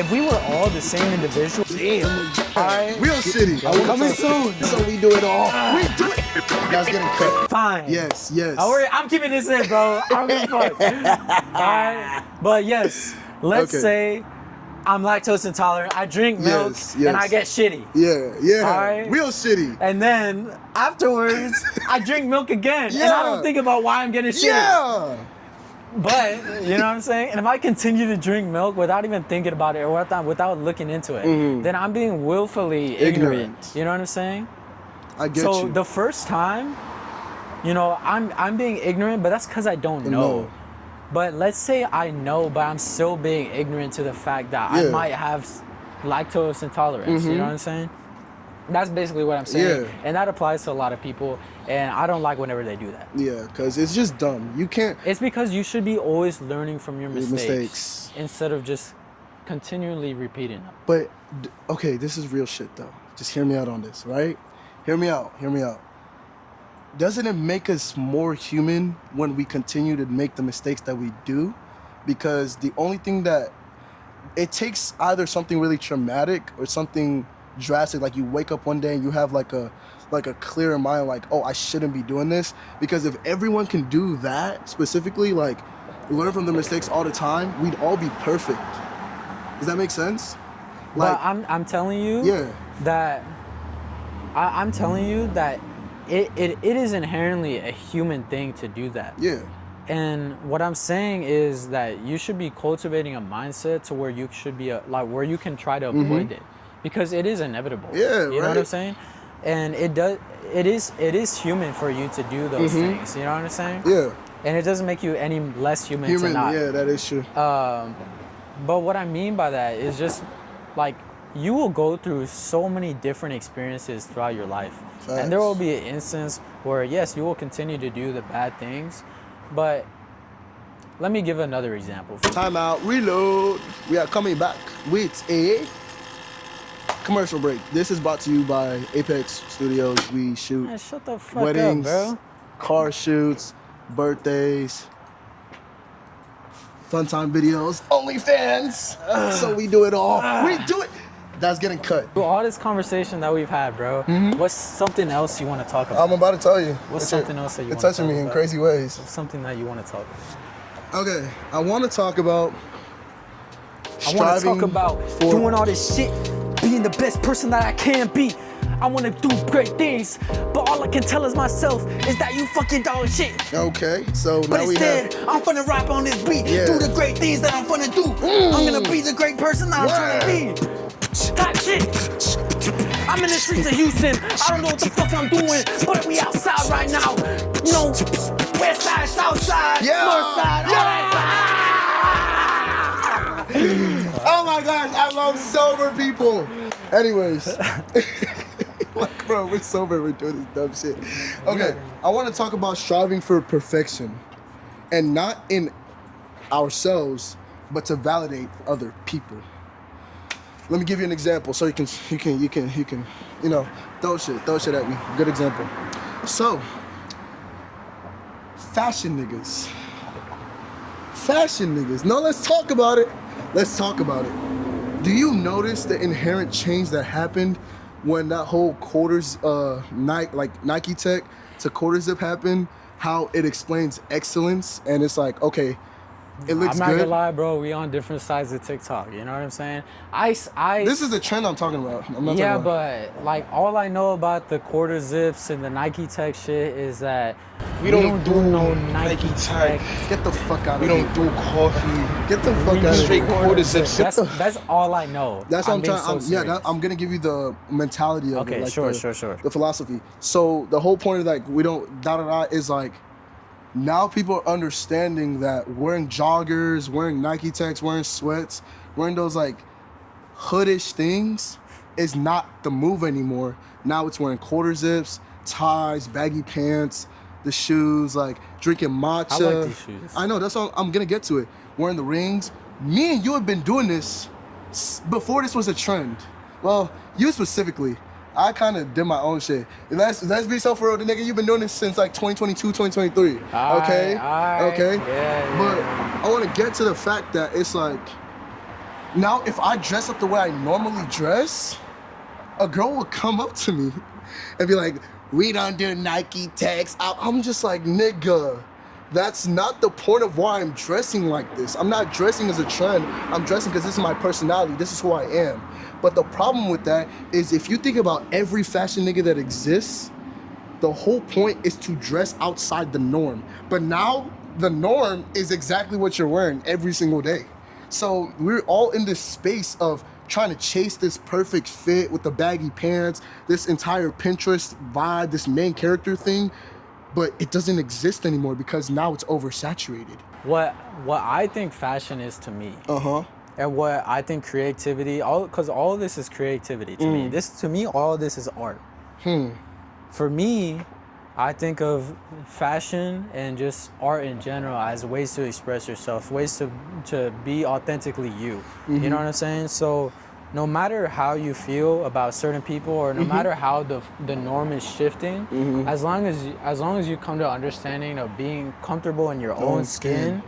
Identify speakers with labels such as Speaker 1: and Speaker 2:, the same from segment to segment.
Speaker 1: if we were all the same individual.
Speaker 2: Damn.
Speaker 1: Alright.
Speaker 2: Real shitty.
Speaker 1: Coming soon.
Speaker 2: So we do it all. We do it. That's getting cut.
Speaker 1: Fine.
Speaker 2: Yes.
Speaker 1: I'm keeping this in, bro. I don't give a fuck. Alright. But yes, let's say I'm lactose intolerant. I drink milk and I get shitty.
Speaker 2: Yeah.
Speaker 1: Alright.
Speaker 2: Real shitty.
Speaker 1: And then afterwards, I drink milk again. And I don't think about why I'm getting shitty.
Speaker 2: Yeah.
Speaker 1: But, you know what I'm saying? And if I continue to drink milk without even thinking about it or without looking into it, then I'm being willfully ignorant. You know what I'm saying?
Speaker 2: I get you.
Speaker 1: So the first time, you know, I'm being ignorant, but that's because I don't know. But let's say I know, but I'm still being ignorant to the fact that I might have lactose intolerance. You know what I'm saying? That's basically what I'm saying. And that applies to a lot of people. And I don't like whenever they do that.
Speaker 2: Yeah, because it's just dumb. You can't.
Speaker 1: It's because you should be always learning from your mistakes instead of just continually repeating them.
Speaker 2: But, okay, this is real shit, though. Just hear me out on this, right? Hear me out. Doesn't it make us more human when we continue to make the mistakes that we do? Because the only thing that it takes either something really traumatic or something drastic, like you wake up one day and you have like a clearer mind, like, oh, I shouldn't be doing this. Because if everyone can do that specifically, like learn from the mistakes all the time, we'd all be perfect. Does that make sense?
Speaker 1: Like, but I'm telling you that I'm telling you that it is inherently a human thing to do that. Yeah. And what I'm saying is that you should be cultivating a mindset to where you should be where you can try to avoid it, because it is inevitable. Yeah, you know what I'm saying? And it is human for you to do those things. You know what I'm saying? Yeah. And it doesn't make you any less human to not. Yeah,
Speaker 2: that is true.
Speaker 1: But what I mean by that is just like you will go through so many different experiences throughout your life. Facts. And there will be an instance where yes, you will continue to do the bad things, but let me give another example.
Speaker 2: Time out, reload. We are coming back with a commercial break. This is brought to you by Apex Studios. We shoot
Speaker 1: shut the fuck
Speaker 2: weddings,
Speaker 1: up, bro.
Speaker 2: Car shoots, birthdays, fun time videos, OnlyFans. So we do it all. We do it. That's getting cut.
Speaker 1: Through all this conversation that we've had, bro, what's something else you want to talk about?
Speaker 2: I'm about to tell you.
Speaker 1: What's something else that you want to talk about?
Speaker 2: It's touching me in crazy ways.
Speaker 1: What's something that you want to talk about?
Speaker 2: Okay, I want to talk about
Speaker 1: doing all this shit, being the best person that I can be. I want to do great things, but all I can tell is myself is that you fucking dog shit.
Speaker 2: Okay, so now
Speaker 1: but instead, I'm finna rap on this beat, do the great things that I'm finna do. I'm gonna be the great person that I'm trying to be. Type shit. I'm in the streets of Houston. I don't know what the fuck I'm doing, but we outside right now. You know, west side, south side, north side, all that.
Speaker 2: Oh my gosh, I love sober people. Anyways. Like, bro, we're sober, we're doing this dumb shit. Okay, I want to talk about striving for perfection. And not in ourselves, but to validate other people. Let me give you an example so you can, you know, throw shit at me. Good example. So, fashion niggas. No, let's talk about it. Do you notice the inherent change that happened when that whole quarters, Nike Tech to quarter zip happened? How it explains excellence, and it's like, okay, it looks good.
Speaker 1: I'm not gonna lie, bro. We on different sides of TikTok. You know what I'm saying?
Speaker 2: This is the trend I'm talking about.
Speaker 1: But like all I know about the quarter zips and the Nike Tech shit is that we don't do no Nike Tech.
Speaker 2: Get the fuck out of
Speaker 3: here. We don't do coffee.
Speaker 2: Get the fuck out of here.
Speaker 3: Straight quarter zips.
Speaker 1: That's all I know.
Speaker 2: That's what I'm trying. I'm gonna give you the mentality of it.
Speaker 1: Okay,
Speaker 2: like
Speaker 1: sure.
Speaker 2: The philosophy. So the whole point of like we don't is like. Now people are understanding that wearing joggers, wearing Nike Techs, wearing sweats, wearing those like hoodish things is not the move anymore. Now it's wearing quarter zips, ties, baggy pants, the shoes, like drinking matcha.
Speaker 1: I like these shoes.
Speaker 2: I know, that's all I'm gonna get to it. Wearing the rings. Me and you have been doing this before this was a trend. Well, you specifically. I kind of did my own shit. Let's be so for real. The nigga, you've been doing this since like 2022, 2023. Okay?
Speaker 1: Yeah.
Speaker 2: But I want to get to the fact that it's like, Now, if I dress up the way I normally dress, a girl will come up to me and be like, we don't do Nike tags. I'm just like, nigga, that's not the point of why I'm dressing like this. I'm not dressing as a trend. I'm dressing because this is my personality. This is who I am. But the problem with that is if you think about every fashion nigga that exists, the whole point is to dress outside the norm. But now the norm is exactly what you're wearing every single day. So we're all in this space of trying to chase this perfect fit with the baggy pants, this entire Pinterest vibe, this main character thing, but it doesn't exist anymore because now it's oversaturated.
Speaker 1: What I think fashion is to me, and what I think creativity, because all of this is creativity to me. To me, all of this is art. For me, I think of fashion and just art in general as ways to express yourself, ways to be authentically you. You know what I'm saying? So no matter how you feel about certain people, or no matter how the norm is shifting, as long as you come to understanding of being comfortable in your own skin,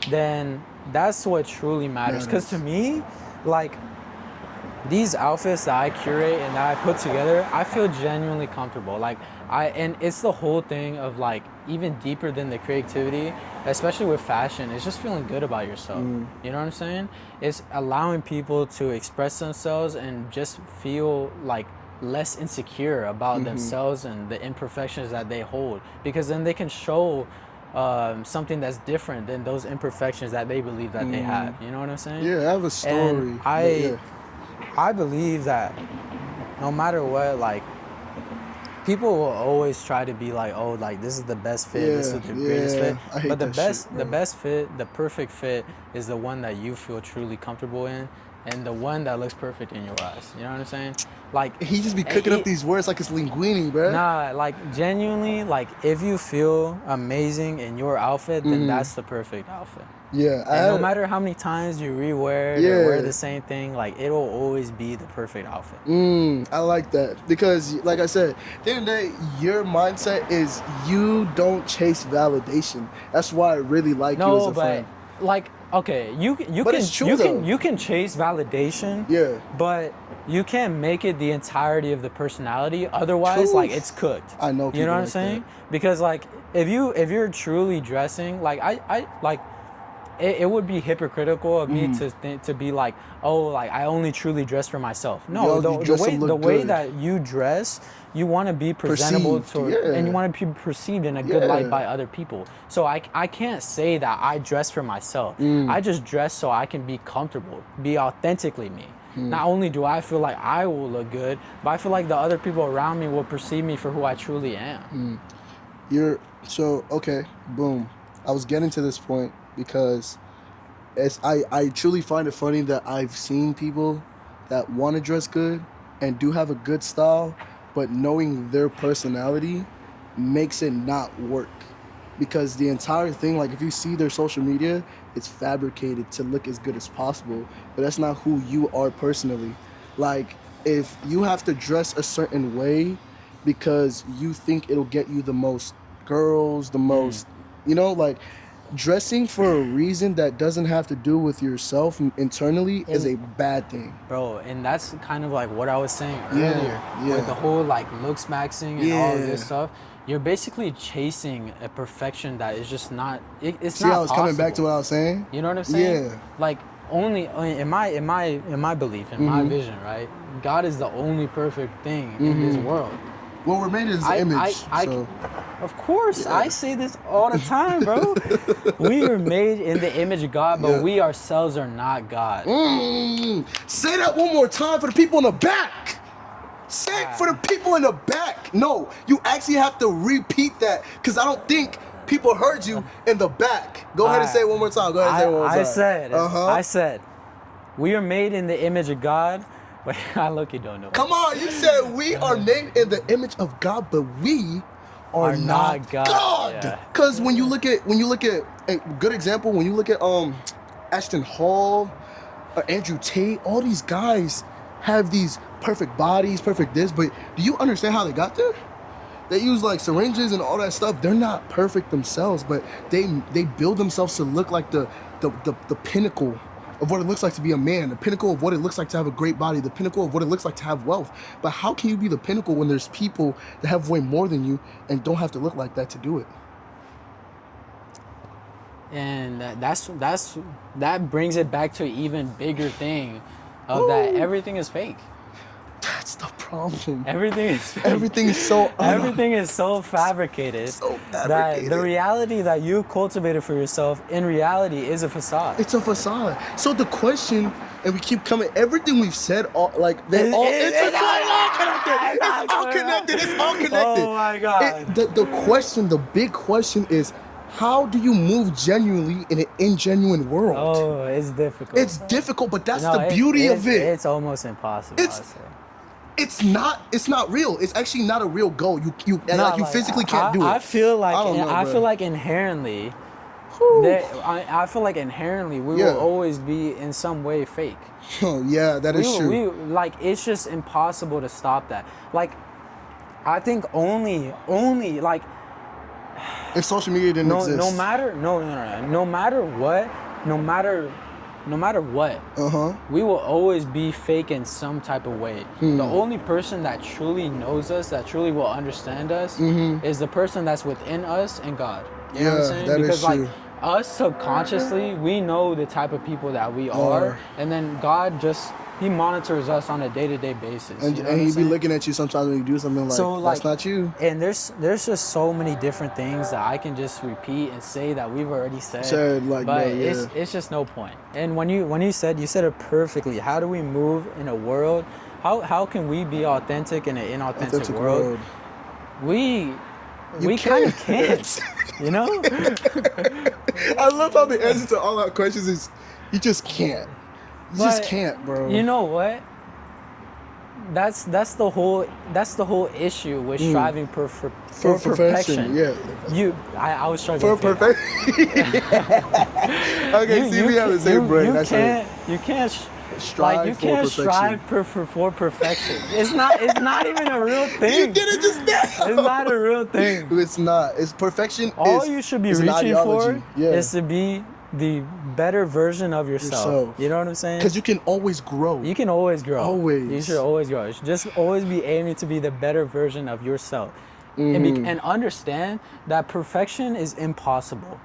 Speaker 1: then that's what truly matters. Because to me, like, these outfits that I curate and that I put together, I feel genuinely comfortable. Like, and it's the whole thing of, like, even deeper than the creativity, especially with fashion, it's just feeling good about yourself. You know what I'm saying? It's allowing people to express themselves and just feel like less insecure about themselves and the imperfections that they hold, because then they can show something that's different than those imperfections that they believe that they have. You know what I'm saying?
Speaker 2: Yeah, I have a story.
Speaker 1: And I believe that no matter what, like, people will always try to be like, oh, like, this is the best fit, this is the greatest fit. But the best fit, the perfect fit is the one that you feel truly comfortable in, and the one that looks perfect in your eyes. You know what I'm saying? Like,
Speaker 2: he just be cooking up these words like it's linguine, bro.
Speaker 1: Nah, like, genuinely, like, if you feel amazing in your outfit, then that's the perfect outfit.
Speaker 2: Yeah.
Speaker 1: And no matter how many times you rewear it or wear the same thing, like, it'll always be the perfect outfit.
Speaker 2: I like that, because, like I said, at the end of the day, your mindset is you don't chase validation. That's why I really like you as a friend.
Speaker 1: Like, okay, you can chase validation, but you can't make it the entirety of the personality. Otherwise, like, it's cooked.
Speaker 2: I know.
Speaker 1: You know what I'm saying? Because, like, if you're truly dressing, like, I like, it would be hypocritical of me to be like, oh, like, I only truly dress for myself. No, the way that you dress, you want to be presentable and you want to be perceived in a good light by other people. So I can't say that I dress for myself. I just dress so I can be comfortable, be authentically me. Not only do I feel like I will look good, but I feel like the other people around me will perceive me for who I truly am.
Speaker 2: Okay, boom. I was getting to this point because I truly find it funny that I've seen people that want to dress good and do have a good style, but knowing their personality makes it not work. Because the entire thing, like, if you see their social media, it's fabricated to look as good as possible, but that's not who you are personally. Like, if you have to dress a certain way because you think it'll get you the most girls, the most, you know, like, dressing for a reason that doesn't have to do with yourself internally is a bad thing.
Speaker 1: Bro, and that's kind of like what I was saying earlier, with the whole, like, looks maxing and all of this stuff. You're basically chasing a perfection that is just not, it's
Speaker 2: See
Speaker 1: not
Speaker 2: how I was
Speaker 1: possible.
Speaker 2: coming back to what I was saying?
Speaker 1: You know what I'm saying?
Speaker 2: Yeah.
Speaker 1: Like, only in my belief, in my vision, right? God is the only perfect thing in this world.
Speaker 2: Well, we're made in His image. So.
Speaker 1: Of course, I say this all the time, bro. We are made in the image of God, but we ourselves are not God.
Speaker 2: Say that one more time for the people in the back. Say it for the people in the back. No, you actually have to repeat that, because I don't think people heard you in the back. Go ahead and say it one more time.
Speaker 1: I said, we are made in the image of God. Wait, I look, you don't know.
Speaker 2: Come on, you said we are made in the image of God, but we are not God. Because when you look at a good example, when you look at Ashton Hall, Andrew Tate, all these guys have these perfect bodies, perfect this, but do you understand how they got there? They use, like, syringes and all that stuff. They're not perfect themselves, but they build themselves to look like the pinnacle of what it looks like to be a man, the pinnacle of what it looks like to have a great body, the pinnacle of what it looks like to have wealth. But how can you be the pinnacle when there's people that have way more than you and don't have to look like that to do it?
Speaker 1: And that brings it back to an even bigger thing of that everything is fake.
Speaker 2: That's the problem.
Speaker 1: Everything is fake.
Speaker 2: Everything is so
Speaker 1: fabricated.
Speaker 2: So fabricated.
Speaker 1: That the reality that you cultivated for yourself in reality is a facade.
Speaker 2: It's a facade. So the question, and we keep coming, everything we've said, it's all connected.
Speaker 1: Oh my God.
Speaker 2: The big question is, how do you move genuinely in an ingenuine world?
Speaker 1: Oh, it's difficult.
Speaker 2: It's difficult, but that's the beauty of it.
Speaker 1: It's almost impossible.
Speaker 2: It's not real. It's actually not a real goal. You physically can't do it.
Speaker 1: I feel like inherently, I feel like inherently we will always be in some way fake.
Speaker 2: Oh yeah, that is true.
Speaker 1: It's just impossible to stop that. Like, I think only like.
Speaker 2: If social media didn't exist.
Speaker 1: No matter what, we will always be fake in some type of way. The only person that truly knows us, that truly will understand us, is the person that's within us and God. You know what I'm saying?
Speaker 2: That
Speaker 1: because
Speaker 2: is true.
Speaker 1: like us subconsciously, we know the type of people that we are, and then God He monitors us on a day-to-day basis.
Speaker 2: And He be looking at you sometimes when you do something that's not you.
Speaker 1: And there's just so many different things that I can just repeat and say that we've already said. It's just no point. And when you said it perfectly. How do we move in a world? How can we be authentic in an inauthentic world? We kind of can't. You know?
Speaker 2: I love how the answer to all our questions is you just can't. You just can't, bro.
Speaker 1: You know what? That's the whole issue with striving for perfection.
Speaker 2: Yeah.
Speaker 1: I was struggling
Speaker 2: for perfection. Okay, we have the same brain.
Speaker 1: You can't strive for perfection. It's not even a real thing.
Speaker 2: You did it just now.
Speaker 1: It's not a real thing.
Speaker 2: It's not. It's perfection.
Speaker 1: All you should be reaching for is to be the better version of yourself. You know what I'm saying?
Speaker 2: Because you can always grow.
Speaker 1: You can always grow.
Speaker 2: Always.
Speaker 1: You should always grow. You should just always be aiming to be the better version of yourself. And understand that perfection is impossible.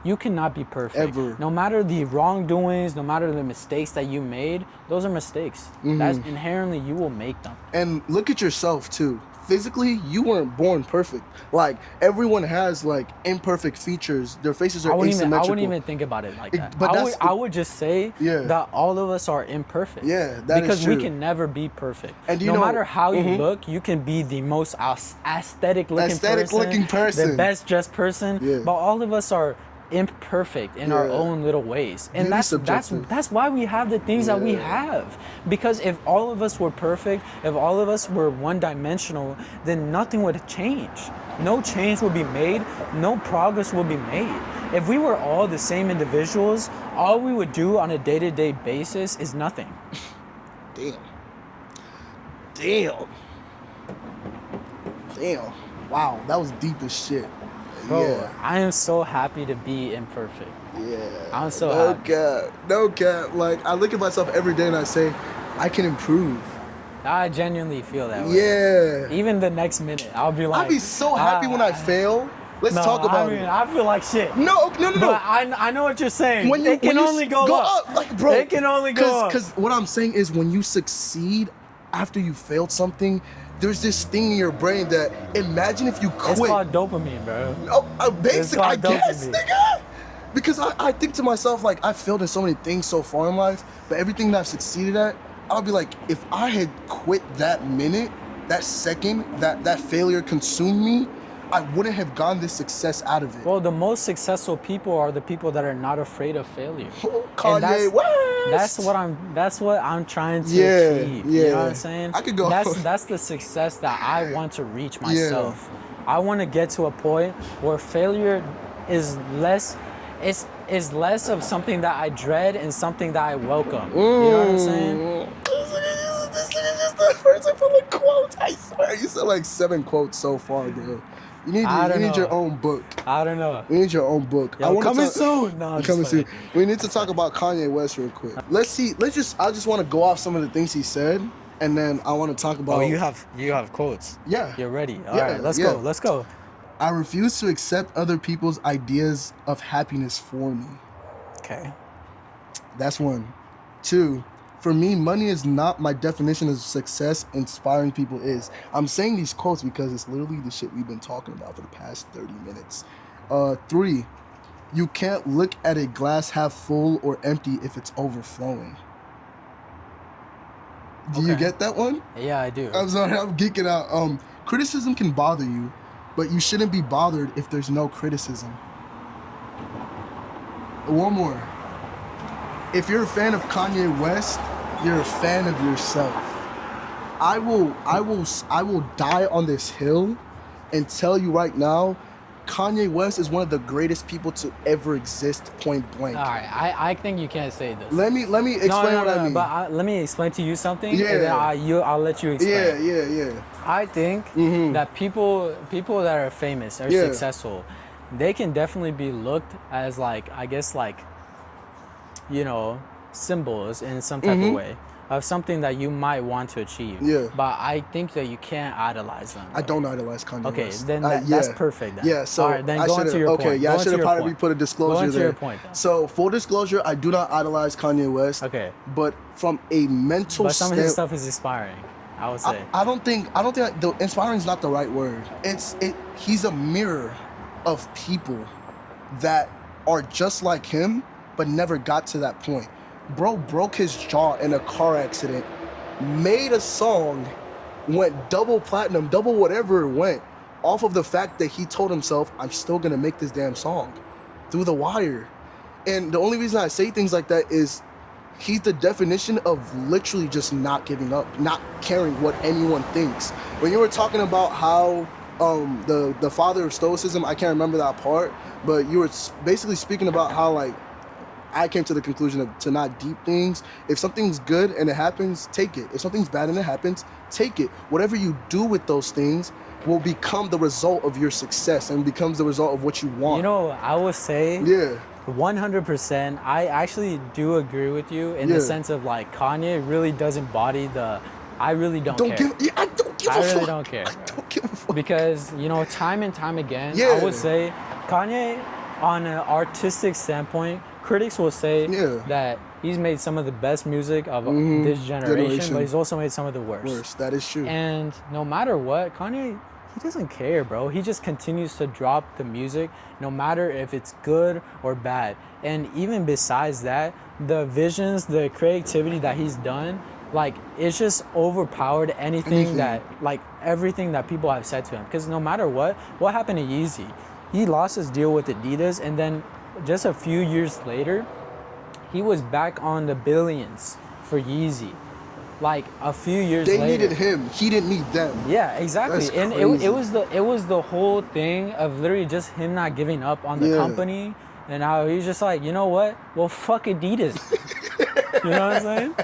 Speaker 1: You cannot be perfect.
Speaker 2: Ever.
Speaker 1: No matter the wrongdoings, no matter the mistakes that you made, those are mistakes. That's inherently, you will make them.
Speaker 2: And look at yourself too. Physically, you weren't born perfect. Like, everyone has like imperfect features. Their faces are asymmetrical.
Speaker 1: I wouldn't even think about it like that. I would just say that all of us are imperfect.
Speaker 2: Yeah, that
Speaker 1: because
Speaker 2: is true.
Speaker 1: we can never be perfect.
Speaker 2: And
Speaker 1: no matter how you look, you can be the most aesthetic looking person, the best dressed person. Yeah. But all of us are imperfect in our own little ways, and that's why we have the things that we have. Because if all of us were perfect, if all of us were one-dimensional, then nothing would change. No change would be made. No progress would be made. If we were all the same individuals, all we would do on a day-to-day basis is nothing.
Speaker 2: Damn. Wow, that was deep as shit.
Speaker 1: Bro, I am so happy to be imperfect.
Speaker 2: Yeah.
Speaker 1: I'm so happy.
Speaker 2: No cap. Like, I look at myself every day and I say, I can improve.
Speaker 1: I genuinely feel that way.
Speaker 2: Yeah.
Speaker 1: Even the next minute, I'll be like...
Speaker 2: I'll be so happy when I fail. Let's talk about it.
Speaker 1: I feel like shit.
Speaker 2: No.
Speaker 1: But I know what you're saying. It can only go up.
Speaker 2: Like, bro.
Speaker 1: It can only go up.
Speaker 2: Because what I'm saying is when you succeed after you failed something, there's this thing in your brain that, imagine if you quit.
Speaker 1: It's called dopamine, bro.
Speaker 2: Oh, basically, I guess, nigga. Because I think to myself, like, I've failed in so many things so far in life, but everything that I've succeeded at, I'll be like, if I had quit that minute, that second, that failure consumed me, I wouldn't have gotten this success out of it.
Speaker 1: Well, the most successful people are the people that are not afraid of failure.
Speaker 2: Kanye West.
Speaker 1: That's what I'm trying to achieve.
Speaker 2: Yeah.
Speaker 1: You know what I'm saying?
Speaker 2: I could go.
Speaker 1: That's the success that I want to reach myself. I want to get to a point where failure is less of something that I dread and something that I welcome. You know what I'm saying?
Speaker 2: This is just the first couple of quotes. I swear, you said like 7 quotes so far, bro. You need your own book.
Speaker 1: I don't know.
Speaker 2: You need your own book.
Speaker 1: Yo, coming soon. No,
Speaker 2: coming soon. We need to talk about Kanye West real quick. I just want to go off some of the things he said, and then I want to talk about.
Speaker 1: Oh, you have quotes.
Speaker 2: Yeah.
Speaker 1: You're ready. All right, let's go. Let's go.
Speaker 2: I refuse to accept other people's ideas of happiness for me.
Speaker 1: Okay.
Speaker 2: That's one. Two, for me, money is not my definition of success. Inspiring people is. I'm saying these quotes because it's literally the shit we've been talking about for the past 30 minutes. Three, you can't look at a glass half full or empty if it's overflowing. Do you get that one?
Speaker 1: Yeah, I do.
Speaker 2: I'm sorry, I'm geeking out. Criticism can bother you, but you shouldn't be bothered if there's no criticism. One more. If you're a fan of Kanye West, you're a fan of yourself. I will die on this hill and tell you right now, Kanye West is one of the greatest people to ever exist, point blank.
Speaker 1: All right, I think you can't say this.
Speaker 2: Let me explain what I mean.
Speaker 1: But let me explain to you something.
Speaker 2: Yeah.
Speaker 1: And then I'll let you explain.
Speaker 2: Yeah.
Speaker 1: I think that people that are famous or successful, they can definitely be looked as like, I guess like, you know, symbols in some type of way of something that you might want to achieve. Yeah. But I think that you can't idolize them.
Speaker 2: I don't idolize Kanye West.
Speaker 1: Okay, then that's perfect then.
Speaker 2: Yeah, so
Speaker 1: all right, then go on to your point.
Speaker 2: Okay, yeah, I should have probably put a disclosure there.
Speaker 1: Go on to your point then.
Speaker 2: So, full disclosure, I do not idolize Kanye West.
Speaker 1: Okay.
Speaker 2: But from a mental
Speaker 1: But some of his stuff is inspiring, I would say.
Speaker 2: I don't think the inspiring is not the right word. He's a mirror of people that are just like him but never got to that point. Bro broke his jaw in a car accident, made a song, went double platinum, double whatever it went, off of the fact that he told himself, I'm still gonna make this damn song through the wire. And the only reason I say things like that is he's the definition of literally just not giving up, not caring what anyone thinks. When you were talking about how the father of stoicism, I can't remember that part, but you were basically speaking about how like I came to the conclusion of to not deep things. If something's good and it happens, take it. If something's bad and it happens, take it. Whatever you do with those things will become the result of your success and becomes the result of what you want.
Speaker 1: You know, I would say 100%. I actually do agree with you in the sense of like Kanye really does embody the I really don't care.
Speaker 2: I don't give a fuck.
Speaker 1: I really don't care.
Speaker 2: I don't give a fuck.
Speaker 1: Because, you know, time and time again, I would say Kanye, on an artistic standpoint, critics will say that he's made some of the best music of this generation, but he's also made some of the worst.
Speaker 2: That is true.
Speaker 1: And no matter what, Kanye, he doesn't care, bro. He just continues to drop the music, no matter if it's good or bad. And even besides that, the visions, the creativity that he's done, like, it's just overpowered anything that, like, everything that people have said to him. Because no matter what happened to Yeezy? He lost his deal with Adidas, and then just a few years later, he was back on the billions for Yeezy. Like a few years later.
Speaker 2: They needed him. He didn't need them.
Speaker 1: Yeah, exactly.
Speaker 2: That's
Speaker 1: and
Speaker 2: crazy.
Speaker 1: it was the whole thing of literally just him not giving up on the company, and how he's just like, you know what? Well, fuck Adidas. You know what I'm saying?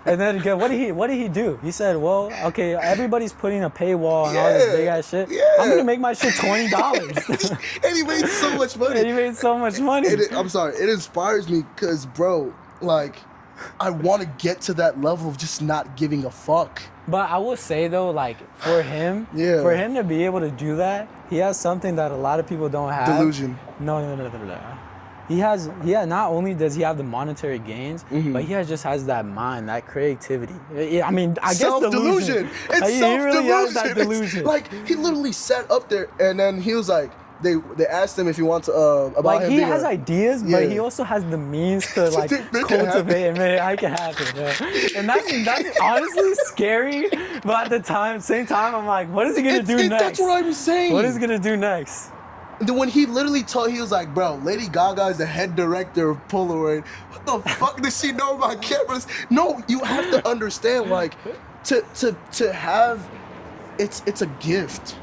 Speaker 1: And then again, what did he do? He said, well, okay, everybody's putting a paywall on all this big ass shit. I'm gonna make my shit $20.
Speaker 2: And he made so much money. I'm sorry, it inspires me because, bro, like, I want to get to that level of just not giving a fuck.
Speaker 1: But I will say though, like, for him to be able to do that, he has something that a lot of people don't have.
Speaker 2: Delusion.
Speaker 1: No. Not only does he have the monetary gains, but he just has that mind, that creativity. I mean, I guess
Speaker 2: self-delusion. It's
Speaker 1: he
Speaker 2: self-delusion.
Speaker 1: Really has that delusion.
Speaker 2: It's like, he literally sat up there and then he was like, they asked him if he wants about
Speaker 1: like,
Speaker 2: him
Speaker 1: he
Speaker 2: being
Speaker 1: has ideas, but he also has the means to like cultivate and make it happen. Yeah. And that's honestly scary, but at the same time, I'm like, what is he gonna do next?
Speaker 2: That's what I was saying.
Speaker 1: What is he gonna do next?
Speaker 2: And then when he literally he was like, bro, Lady Gaga is the head director of Polaroid. What the fuck does she know about cameras? No, you have to understand, like, to have, it's a gift.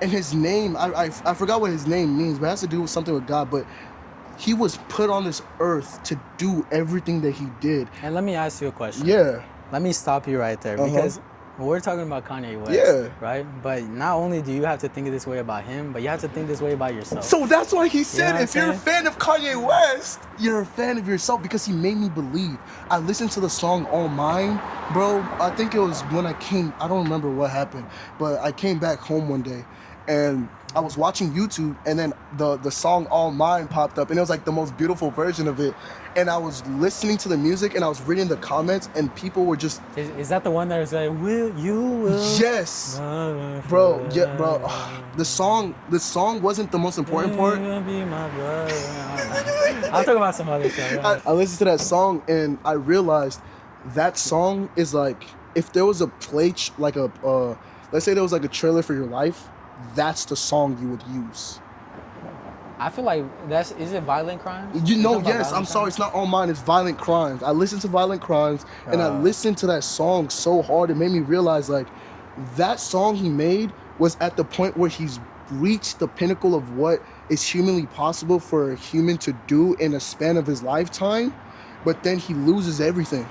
Speaker 2: And his name, I forgot what his name means, but it has to do with something with God. But he was put on this earth to do everything that he did.
Speaker 1: And let me ask you a question.
Speaker 2: Yeah.
Speaker 1: Let me stop you right there because we're talking about Kanye West,
Speaker 2: Yeah.
Speaker 1: right? But not only do you have to think this way about him, but you have to think this way about yourself.
Speaker 2: So that's why he said,
Speaker 1: You know
Speaker 2: if you're a fan of Kanye West, you're a fan of yourself, because he made me believe. I listened to the song All Mine, bro. I think it was when I don't remember what happened, but I came back home one day and I was watching YouTube, and then the song All Mine popped up, and it was like the most beautiful version of it. And I was listening to the music, and I was reading the comments, and people were just...
Speaker 1: Is that the one that was like, will you?
Speaker 2: Yes. Bro, yeah, bro. The song wasn't the most important part.
Speaker 1: I'll talk about some other stuff.
Speaker 2: I listened to that song, and I realized that song is like, if there was a let's say there was like a trailer for your life, that's the song you would use.
Speaker 1: I feel like is it Violent Crimes?
Speaker 2: Yes, I'm sorry, it's not All Mine, it's Violent Crimes. I listened to Violent Crimes, and I listened to that song so hard, it made me realize, like, that song he made was at the point where he's reached the pinnacle of what is humanly possible for a human to do in a span of his lifetime, but then he loses everything.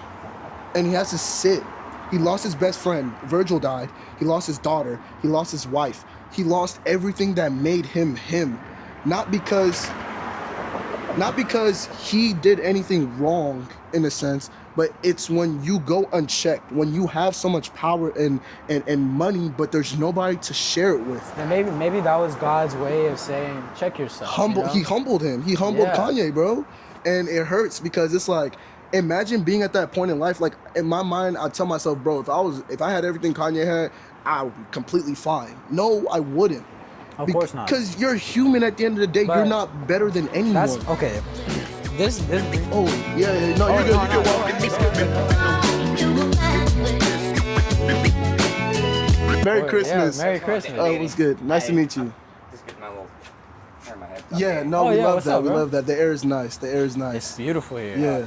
Speaker 2: And he has to sit. He lost his best friend, Virgil died. He lost his daughter. He lost his wife. He lost everything that made him him. Not because he did anything wrong in a sense, but it's when you go unchecked, when you have so much power and money, but there's nobody to share it with.
Speaker 1: And maybe that was God's way of saying, check yourself.
Speaker 2: He humbled him. He humbled Kanye, bro. And it hurts because it's like, imagine being at that point in life. Like, in my mind, I tell myself, bro, if I had everything Kanye had, I would be completely fine. No, I wouldn't.
Speaker 1: Of course not.
Speaker 2: Because you're human at the end of the day. But you're not better than anyone.
Speaker 1: That's okay. This.
Speaker 2: Oh yeah. No, you're good. Merry Christmas.
Speaker 1: Yeah, Merry Christmas.
Speaker 2: Oh, it was good. Nice to meet you.
Speaker 4: Just get my little hair in my head.
Speaker 2: Yeah, no, we love that. We love that. The air is nice.
Speaker 1: It's beautiful here.
Speaker 2: Yeah.